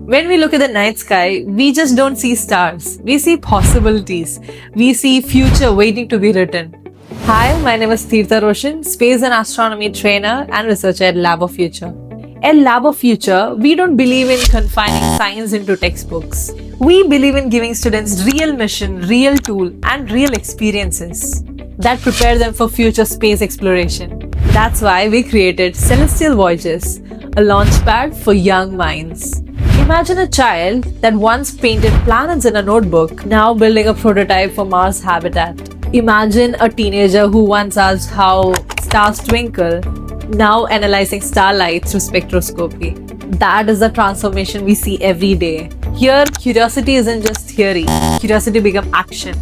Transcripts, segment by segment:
When we look at the night sky, we just don't see stars. We see possibilities. We see future waiting to be written. Hi, my name is Tirtha Roshan, space and astronomy trainer and researcher at Lab of Future. At Lab of Future, we don't believe in confining science into textbooks. We believe in giving students real mission, real tool, and real experiences that prepare them for future space exploration. That's why we created Celestial Voyages, a launchpad for young minds. Imagine a child that once painted planets in a notebook, now building a prototype for Mars habitat. Imagine a teenager who once asked how stars twinkle, now analyzing starlight through spectroscopy. That is the transformation we see every day. Here, curiosity isn't just theory, curiosity becomes action.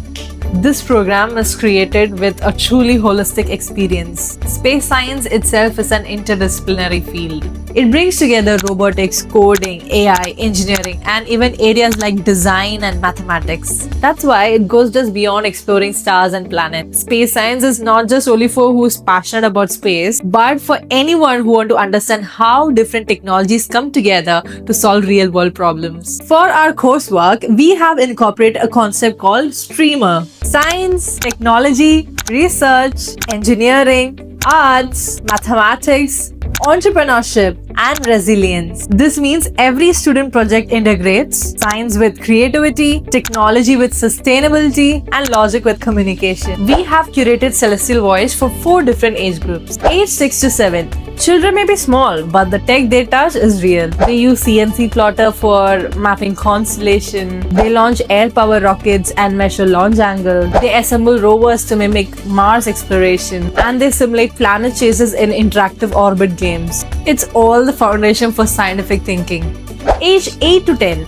This program is created with a truly holistic experience. Space science itself is an interdisciplinary field. It brings together robotics, coding, AI, engineering, and even areas like design and mathematics. That's why it goes just beyond exploring stars and planets. Space science is not just only for who's passionate about space, but for anyone who wants to understand how different technologies come together to solve real-world problems. For our coursework, we have incorporated a concept called STREAMER. Science, technology, research, engineering, arts, mathematics, entrepreneurship, and resilience. This means every student project integrates science with creativity, technology with sustainability, and logic with communication. We have curated Celestial Voyage for 4 different age groups. Age 6 to 7. Children may be small, but the tech they touch is real. They use CNC plotter for mapping constellation. They launch air-power rockets and measure launch angle. They assemble rovers to mimic Mars exploration. And they simulate planet chases in interactive orbit games. It's all the foundation for scientific thinking. Age 8 to 10.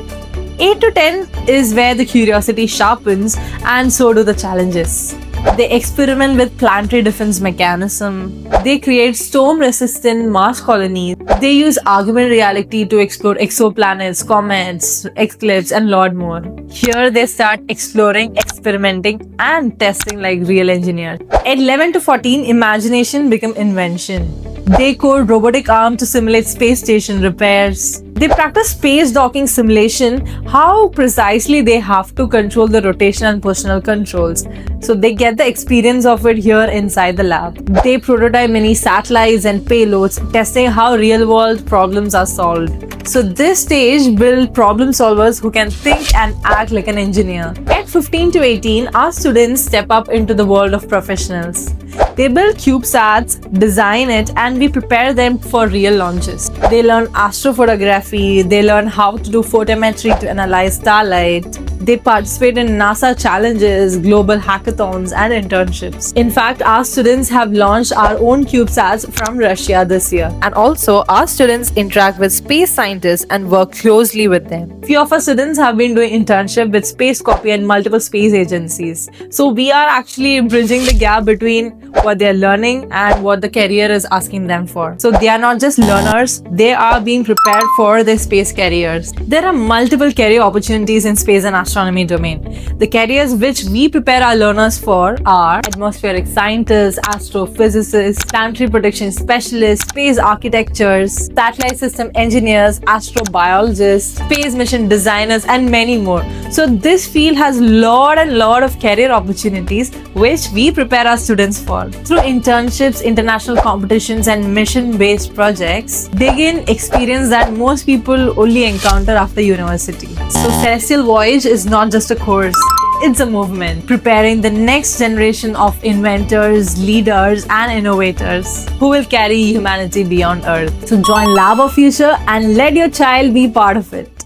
8 to 10 is where the curiosity sharpens and so do the challenges. They experiment with planetary defense mechanism. They create storm-resistant Mars colonies. They use augmented reality to explore exoplanets, comets, eclipses, and lot more. Here they start exploring, experimenting, and testing like real engineers. At 11 to 14, imagination becomes invention. They code robotic arm to simulate space station repairs. They practice space docking simulation, how precisely they have to control the rotation and positional controls. So they get the experience of it here inside the lab. They prototype mini satellites and payloads, testing how real-world problems are solved. So this stage builds problem solvers who can think and act like an engineer. At 15 to 18, our students step up into the world of professionals. They build CubeSats, design it, and we prepare them for real launches. They learn astrophotography, they learn how to do photometry to analyze starlight. They participate in NASA challenges, global hackathons, and internships. In fact, our students have launched our own CubeSats from Russia this year. And also, our students interact with space scientists and work closely with them. Few of our students have been doing internship with Space Copy and multiple space agencies. So we are actually bridging the gap between what they are learning and what the career is asking them for. So they are not just learners, they are being prepared for their space careers. There are multiple career opportunities in space and astronomy domain. The careers which we prepare our learners for are atmospheric scientists, astrophysicists, planetary protection specialists, space architectures, satellite system engineers, astrobiologists, space mission designers, and many more. So this field has lot of career opportunities which we prepare our students for. Through internships, international competitions, and mission-based projects, they gain experience that most people only encounter after university. So Celestial Voyage is not just a course, it's a movement, preparing the next generation of inventors, leaders, and innovators who will carry humanity beyond Earth. So join Lab of Future and let your child be part of it.